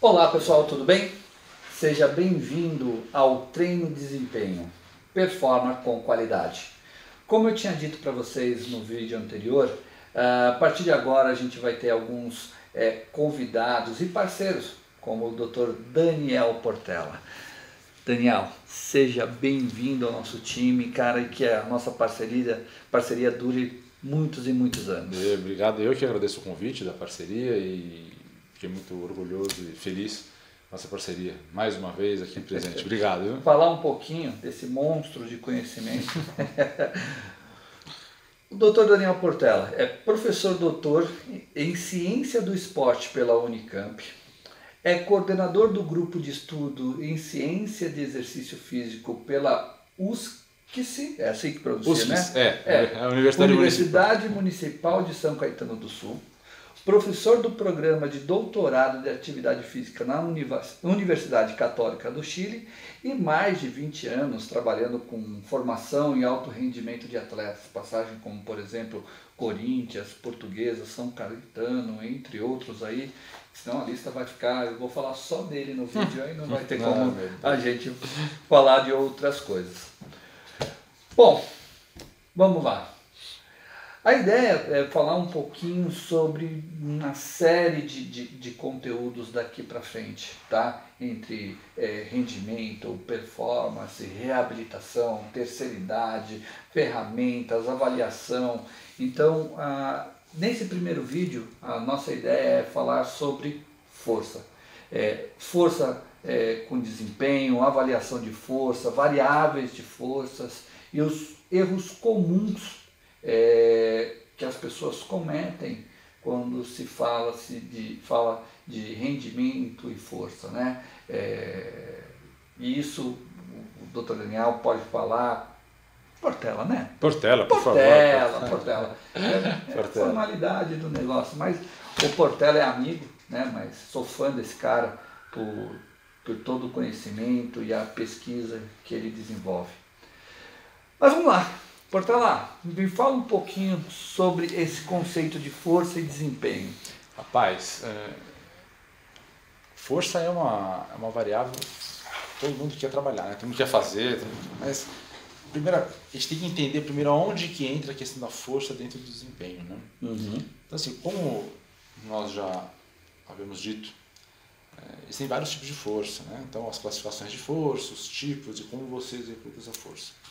Olá pessoal, tudo bem? Seja bem-vindo ao Treino de Desempenho, Performa com Qualidade. Como eu tinha dito para vocês no vídeo anterior, a partir de agora a gente vai ter alguns convidados e parceiros, como o Dr. Daniel Portela. Daniel, seja bem-vindo ao nosso time, cara, e que a nossa parceria dure muitos e muitos anos. Obrigado, eu que agradeço o convite da parceria e fiquei muito orgulhoso e feliz com essa parceria, mais uma vez aqui presente. Obrigado. Viu? Falar um pouquinho desse monstro de conhecimento. O Dr. Daniel Portela é professor doutor em Ciência do Esporte pela Unicamp, é coordenador do grupo de estudo em Ciência de Exercício Físico pela USCIS, é assim que pronuncia, né? A Universidade Municipal de São Caetano do Sul, professor do programa de doutorado de atividade física na Universidade Católica do Chile e mais de 20 anos trabalhando com formação e alto rendimento de atletas, passagem como, por exemplo, Corinthians, Portuguesa, São Caetano, entre outros aí, senão a lista vai ficar, eu vou falar só dele no vídeo, aí não vai ter como a gente falar de outras coisas. Bom, vamos lá. A ideia é falar um pouquinho sobre uma série de conteúdos daqui para frente, tá? Entre rendimento, performance, reabilitação, terceira idade, ferramentas, avaliação. Então, nesse primeiro vídeo, a nossa ideia é falar sobre força. Força com desempenho, avaliação de força, variáveis de forças e os erros comuns que as pessoas cometem quando se fala de rendimento e força, né? E isso o Dr. Daniel pode falar. Portela, né? Portela, por favor. Portela. É a formalidade do negócio, mas o Portela é amigo, né? Mas sou fã desse cara por todo o conhecimento e a pesquisa que ele desenvolve. Mas vamos lá. Portela, me fala um pouquinho sobre esse conceito de força e desempenho. Rapaz, força é uma variável que todo mundo quer trabalhar, né? Todo mundo quer fazer, mas primeiro, a gente tem que entender primeiro onde que entra a questão da força dentro do desempenho, né? Uhum. Então assim, como nós já havíamos dito, existem vários tipos de força, né? Então as classificações de força, os tipos e como você executa essa força.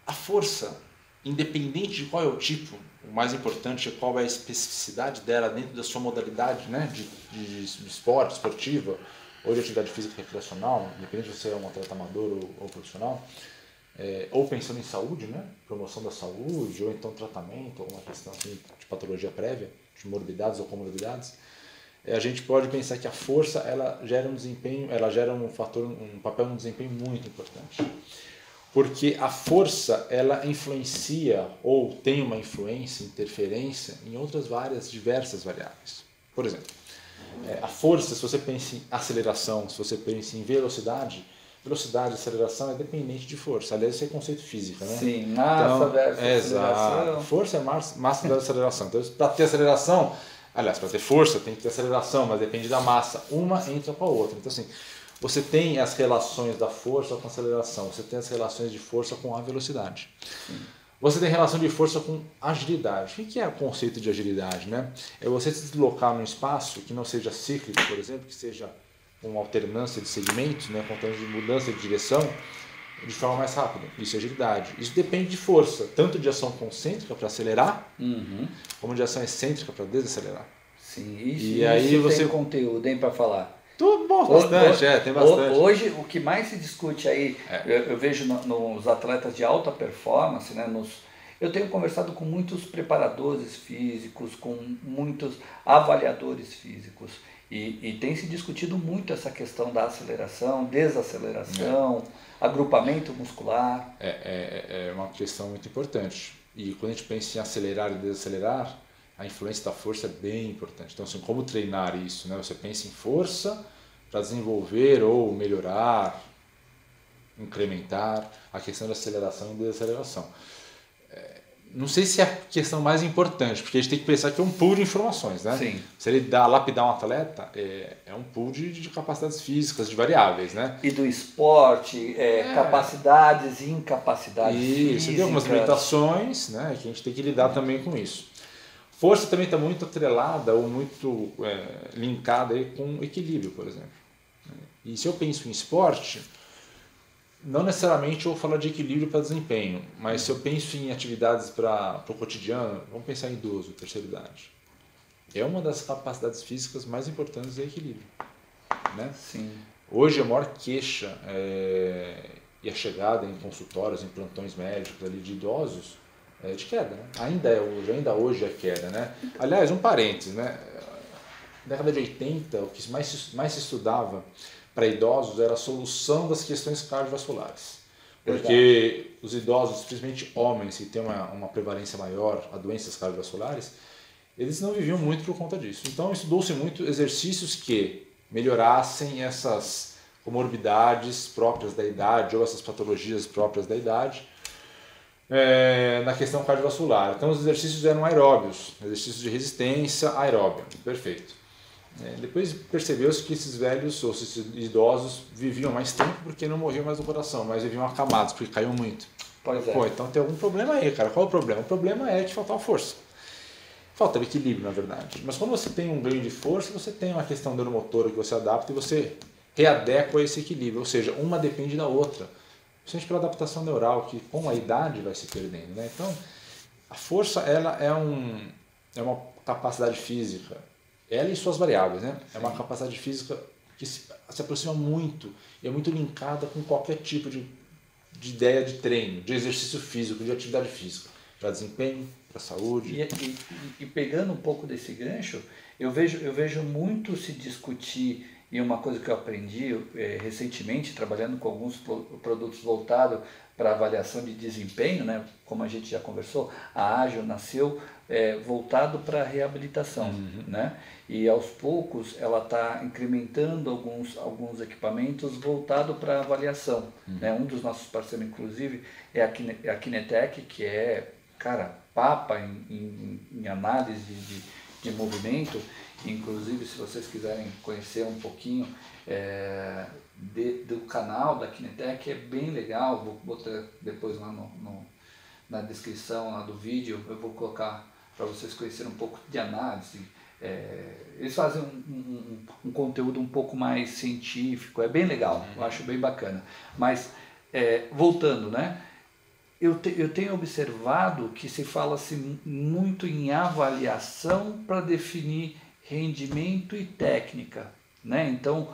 A força, independente de qual é o tipo, o mais importante é qual é a especificidade dela dentro da sua modalidade, né, de esporte, esportiva, ou de atividade física recreacional, independente se você é um atleta amador ou profissional, ou pensando em saúde, né, promoção da saúde, ou então tratamento, ou uma questão assim, de patologia prévia, de morbidades ou comorbidades, a gente pode pensar que a força ela gera um desempenho, ela gera um papel no desempenho muito importante. Porque a força ela influencia ou tem uma influência, interferência em outras diversas variáveis. Por exemplo, a força, se você pensa em aceleração, se você pensa em velocidade e aceleração é dependente de força. Aliás, esse é conceito físico, né? Sim, massa versus aceleração. Força é massa versus aceleração. Então, para ter aceleração, aliás, para ter força tem que ter aceleração, mas depende da massa. Uma entra com a outra. Então, assim, você tem as relações da força com a aceleração, você tem as relações de força com a velocidade. Sim. Você tem relação de força com agilidade. O que é o conceito de agilidade, né? É você se deslocar num espaço que não seja cíclico, por exemplo, que seja uma alternância de segmentos, né, contando de mudança de direção, de forma mais rápida. Isso é agilidade. Isso depende de força, tanto de ação concêntrica para acelerar, como de ação excêntrica para desacelerar. Sim, e aí você tem conteúdo, hein, para falar? Tudo bom, bastante, tem bastante. Hoje, o que mais se discute aí, eu vejo nos atletas de alta performance, né, eu tenho conversado com muitos preparadores físicos, com muitos avaliadores físicos, e tem se discutido muito essa questão da aceleração, desaceleração, agrupamento muscular. É uma questão muito importante. E quando a gente pensa em acelerar e desacelerar, a influência da força é bem importante. Então, assim, como treinar isso, né? Você pensa em força para desenvolver ou melhorar, incrementar a questão da aceleração e desaceleração. não sei se é a questão mais importante, porque a gente tem que pensar que é um pool de informações, né? Sim. Se ele lapidar um atleta, é um pool de capacidades físicas, de variáveis, né? E do esporte, capacidades e incapacidades físicas. Isso, tem algumas limitações, né? Que a gente tem que lidar também com isso. Força também está muito atrelada ou muito linkada aí com equilíbrio, por exemplo. E se eu penso em esporte, não necessariamente eu vou falar de equilíbrio para desempenho, mas se eu penso em atividades para o cotidiano, vamos pensar em idoso, terceira idade. É uma das capacidades físicas mais importantes é equilíbrio. Né? Sim. Hoje a maior queixa e a chegada em consultórios, em plantões médicos ali de idosos é de queda. Né? Ainda hoje é queda. Né? Aliás, um parênteses, né? Na década de 80, o que mais se estudava para idosos era a solução das questões cardiovasculares. Porque os idosos, principalmente homens que têm uma prevalência maior a doenças cardiovasculares, eles não viviam muito por conta disso. Então estudou-se muito exercícios que melhorassem essas comorbidades próprias da idade ou essas patologias próprias da idade na questão cardiovascular. Então os exercícios eram aeróbios, exercícios de resistência aeróbia, perfeito. Depois percebeu-se que esses velhos ou esses idosos viviam mais tempo porque não morriam mais do coração, mas viviam acamados porque caíam muito. Pois é. Pô, então tem algum problema aí, cara. Qual é o problema? O problema é que faltava força. Falta equilíbrio, na verdade. Mas quando você tem um ganho de força, você tem uma questão neuromotora que você adapta e você readequa esse equilíbrio. Ou seja, uma depende da outra. Principalmente pela adaptação neural, que com a idade vai se perdendo. Né? Então, a força ela é uma capacidade física. Ela e suas variáveis, né? É uma capacidade física que se aproxima muito e é muito linkada com qualquer tipo de ideia de treino, de exercício físico, de atividade física, para desempenho, para saúde. E pegando um pouco desse gancho, eu vejo muito se discutir, e uma coisa que eu aprendi recentemente, trabalhando com alguns produtos voltados para avaliação de desempenho, né? Como a gente já conversou, a Ágil nasceu voltado para a reabilitação, né? E aos poucos ela está incrementando alguns equipamentos voltados para avaliação. Né? Um dos nossos parceiros, inclusive, é a Kinetec, que é, cara, papa em análise de movimento. Inclusive, se vocês quiserem conhecer um pouquinho do canal da Kinetec, é bem legal. Vou botar depois lá na descrição lá do vídeo, eu vou colocar para vocês conhecerem um pouco de análise. Eles fazem um conteúdo um pouco mais científico, é bem legal, eu acho bem bacana. Mas, voltando, né? Eu tenho observado que se fala-se muito em avaliação para definir rendimento e técnica. Né? Então,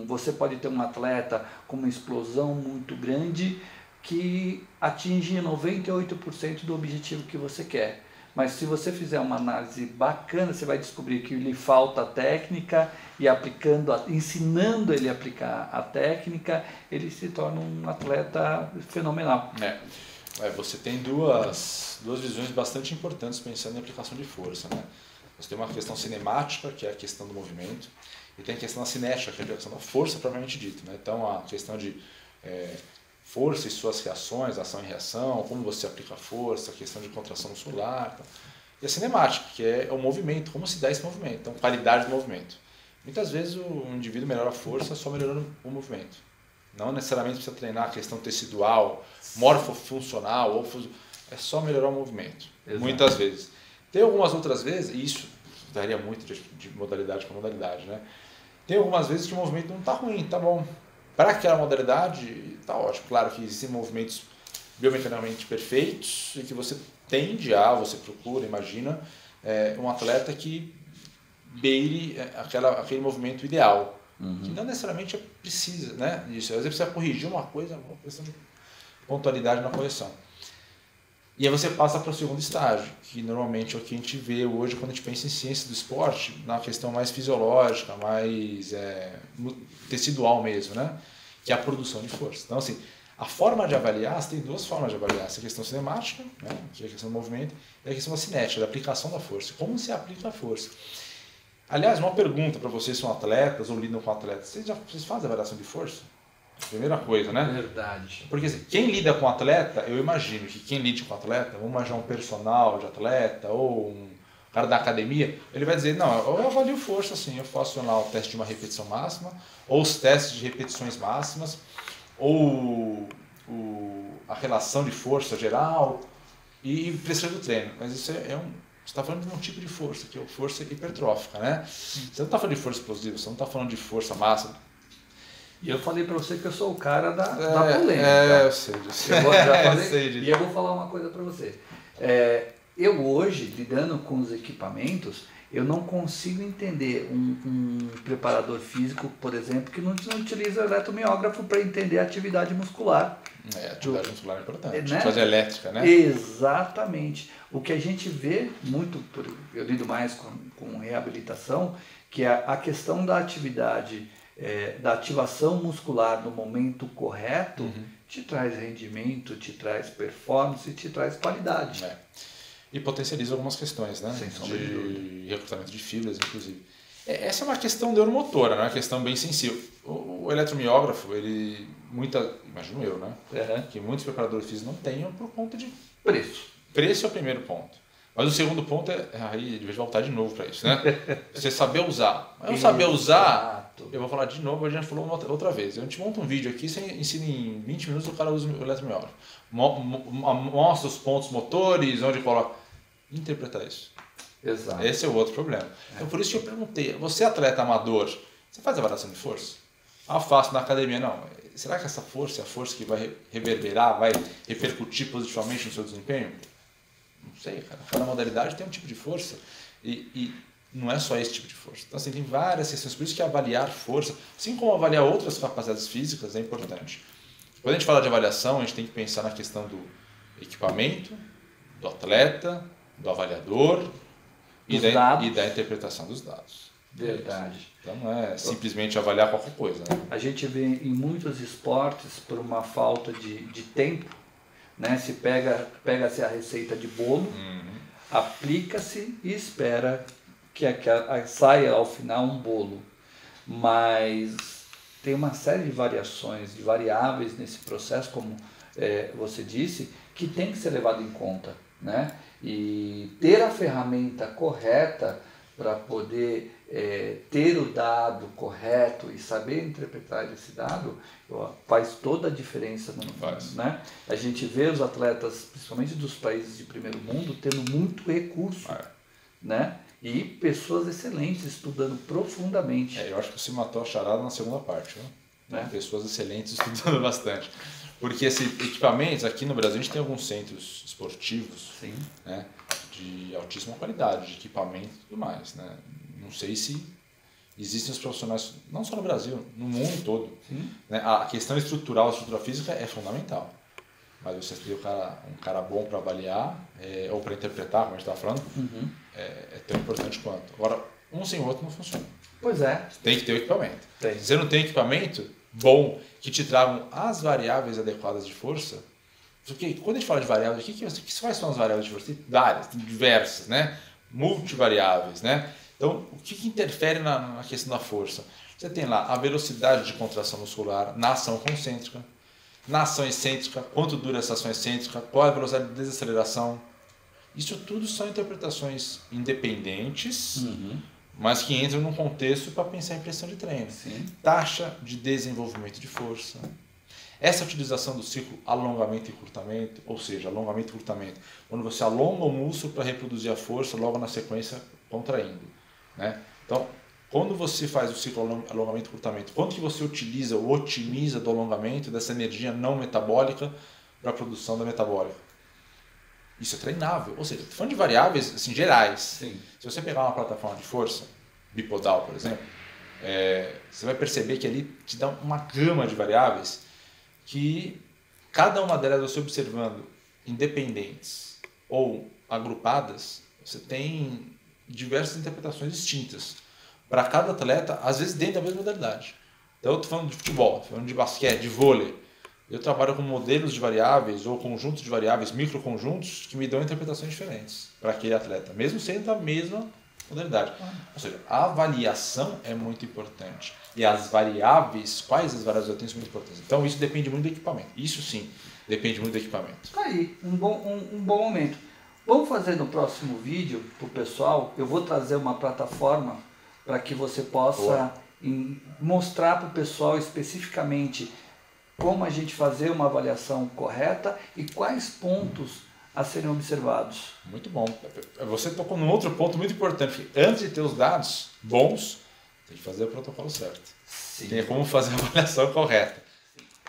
você pode ter um atleta com uma explosão muito grande que atinge 98% do objetivo que você quer. Mas se você fizer uma análise bacana, você vai descobrir que lhe falta técnica e ensinando ele a aplicar a técnica, ele se torna um atleta fenomenal. Você tem duas visões bastante importantes pensando em aplicação de força. Né? Você tem uma questão cinemática, que é a questão do movimento, e tem a questão da cinética, que é a questão da força propriamente dita. Né? Então a questão de força e suas reações, ação e reação, como você aplica a força, a questão de contração muscular. E a cinemática, que é o movimento, como se dá esse movimento, então qualidade do movimento. Muitas vezes o indivíduo melhora a força só melhorando o movimento. Não necessariamente precisa treinar a questão tecidual, morfofuncional, é só melhorar o movimento. Exato. Muitas vezes. Tem algumas outras vezes, e isso varia muito de modalidade para modalidade, né? Tem algumas vezes que o movimento não está ruim, tá bom. Para aquela modalidade, está ótimo. Claro que existem movimentos biomecanicamente perfeitos e que você você procura, imagina, um atleta que beire aquele movimento ideal. Que não necessariamente precisa, né, disso. Às vezes precisa corrigir uma coisa, uma questão de pontualidade na correção. E aí você passa para o segundo estágio, que normalmente é o que a gente vê hoje quando a gente pensa em ciência do esporte, na questão mais fisiológica, mais tecidual mesmo, né? Que é a produção de força. Então, assim, a forma de avaliar, você tem duas formas de avaliar. Essa questão cinemática, né? Que é a questão do movimento, e a questão da cinética, da aplicação da força. Como se aplica a força? Aliás, uma pergunta para vocês que são atletas ou lidam com atletas. Vocês fazem avaliação de força? Primeira coisa, né? Verdade. Porque assim, quem lida com atleta, eu imagino que quem lida com atleta, vamos imaginar um personal de atleta ou um cara da academia, ele vai dizer, não, eu avalio força assim, eu faço lá o teste de uma repetição máxima, ou os testes de repetições máximas, ou a relação de força geral e prescrevo o treino. Mas isso você está falando de um tipo de força, que é a força hipertrófica, né? Você não está falando de força explosiva, você não está falando de força máxima. E eu falei para você que eu sou o cara da polêmica. Eu sei disso. E eu vou falar uma coisa para você. Eu hoje, lidando com os equipamentos, eu não consigo entender um preparador físico, por exemplo, que não utiliza o eletromiógrafo para entender a atividade muscular. A atividade muscular é importante, né? Fazer elétrica, né? Exatamente. O que a gente vê muito, eu lido mais com reabilitação, que é a questão da atividade, da ativação muscular no momento correto, te traz rendimento, te traz performance, te traz qualidade. E potencializa algumas questões, né? Sem sombra de dúvida. Recrutamento de fibras, inclusive. Essa é uma questão neuromotora, né? Uma questão bem sensível. O eletromiógrafo, imagino eu, né? Que muitos preparadores físicos não tenham por conta de preço. Preço é o primeiro ponto. Mas o segundo ponto aí devia voltar de novo para isso, né? Você saber usar. Eu saber usar, eu vou falar de novo, a gente falou outra vez. A gente monta um vídeo aqui, você ensina em 20 minutos, o cara usa o eletromiógrafo. Mostra os pontos motores, onde coloca. Interpretar isso. Exato. Esse é o outro problema. Então por isso que eu perguntei, você é atleta amador, você faz avaliação de força? Faço na academia, não. Será que essa força é a força que vai reverberar, vai repercutir positivamente no seu desempenho? Não sei, cara. Cada modalidade tem um tipo de força e não é só esse tipo de força. Então, assim, tem várias questões. Por isso que avaliar força, assim como avaliar outras capacidades físicas, é importante. Quando a gente fala de avaliação, a gente tem que pensar na questão do equipamento, do atleta, do avaliador e da interpretação dos dados. Verdade. Então, não é simplesmente avaliar qualquer coisa, né? A gente vê em muitos esportes, por uma falta de tempo, né? Se pega-se a receita de bolo, aplica-se e espera que saia ao final um bolo. Mas tem uma série de variações, de variáveis nesse processo, como você disse, que tem que ser levado em conta, né? E ter a ferramenta correta para poder ter o dado correto e saber interpretar esse dado faz toda a diferença. Né? A gente vê os atletas, principalmente dos países de primeiro mundo, tendo muito recurso, né? E pessoas excelentes estudando profundamente. Eu acho que você matou a charada na segunda parte, né? Pessoas excelentes estudando bastante. Porque equipamentos, aqui no Brasil a gente tem alguns centros esportivos, né, de altíssima qualidade, de equipamento e tudo mais, né? Não sei se existem os profissionais, não só no Brasil, no mundo todo. Né? A questão estrutural, a estrutura física é fundamental. Mas você ter um cara bom para avaliar ou para interpretar, como a gente estava falando, é tão importante quanto. Agora, um sem o outro não funciona. Pois é. Tem que ter o equipamento. Se você não tem equipamento bom que te tragam as variáveis adequadas de força, porque quando a gente fala de variáveis, quais são as variáveis de força? Tem várias, tem diversas, né? Multivariáveis, né? Então, o que interfere na questão da força? Você tem lá a velocidade de contração muscular na ação concêntrica, na ação excêntrica, quanto dura essa ação excêntrica, qual é a velocidade de desaceleração. Isso tudo são interpretações independentes, mas que entram num contexto para pensar em pressão de treino. Taxa de desenvolvimento de força. Essa utilização do ciclo alongamento e encurtamento, ou seja, alongamento e encurtamento, quando você alonga o músculo para reproduzir a força, logo na sequência contraindo. Né? Então, quando você faz o ciclo alongamento e encurtamento, quanto que você utiliza ou otimiza do alongamento, dessa energia não metabólica para a produção da metabólica? Isso é treinável. Ou seja, estou falando de variáveis assim, gerais. Se você pegar uma plataforma de força, bipodal, por exemplo, você vai perceber que ali te dá uma gama de variáveis que cada uma delas, você observando independentes ou agrupadas, você tem diversas interpretações distintas para cada atleta, às vezes dentro da mesma modalidade. Então eu estou falando de futebol, estou falando de basquete, de vôlei. Eu trabalho com modelos de variáveis ou conjuntos de variáveis, microconjuntos, que me dão interpretações diferentes para aquele atleta, mesmo sendo da mesma modalidade. Ou seja, a avaliação é muito importante. e as variáveis, quais as variáveis eu tenho são muito importantes. Então isso depende muito do equipamento. Isso sim, depende muito do equipamento. Tá aí, um bom momento. Vamos fazer no próximo vídeo para o pessoal, eu vou trazer uma plataforma para que você possa mostrar para o pessoal especificamente como a gente fazer uma avaliação correta e quais pontos a serem observados. Muito bom. Você tocou num outro ponto muito importante. Antes de ter os dados bons, tem que fazer o protocolo certo. Sim. Tem como fazer a avaliação correta.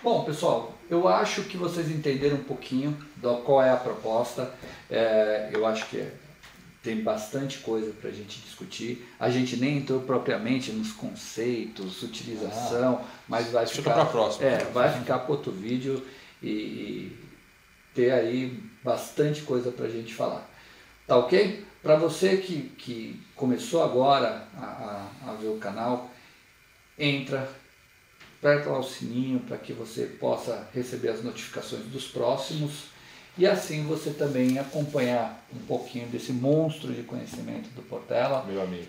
Bom, pessoal, eu acho que vocês entenderam um pouquinho qual é a proposta. Eu acho que tem bastante coisa para a gente discutir. A gente nem entrou propriamente nos conceitos, utilização, mas vai ficar para a próxima. Vai ficar para outro vídeo e ter aí bastante coisa para a gente falar. Tá ok? Para você que começou agora a ver o canal, aperta lá o sininho para que você possa receber as notificações dos próximos e assim você também acompanhar um pouquinho desse monstro de conhecimento do Portela. Meu amigo.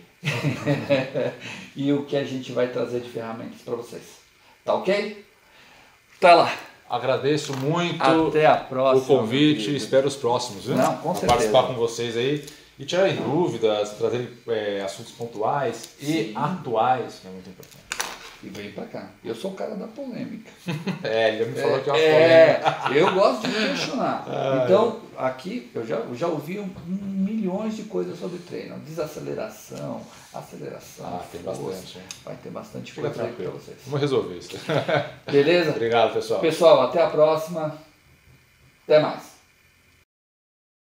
E o que a gente vai trazer de ferramentas para vocês. Tá ok? Tá lá. Agradeço muito até a próxima, o convite, espero os próximos, viu? Não, com certeza. Participar com vocês aí e tirarem dúvidas, trazerem assuntos pontuais e atuais, que é muito importante. E vem pra cá. Eu sou o cara da polêmica. Ele já me falou que é uma polêmica. Eu gosto de questionar. Então, aqui eu já ouvi milhões de coisas sobre treino. Desaceleração, aceleração. Tem bastante. Vai ter bastante coisa aí pra vocês. Vamos resolver isso. Beleza? Obrigado, pessoal. Pessoal, até a próxima. Até mais.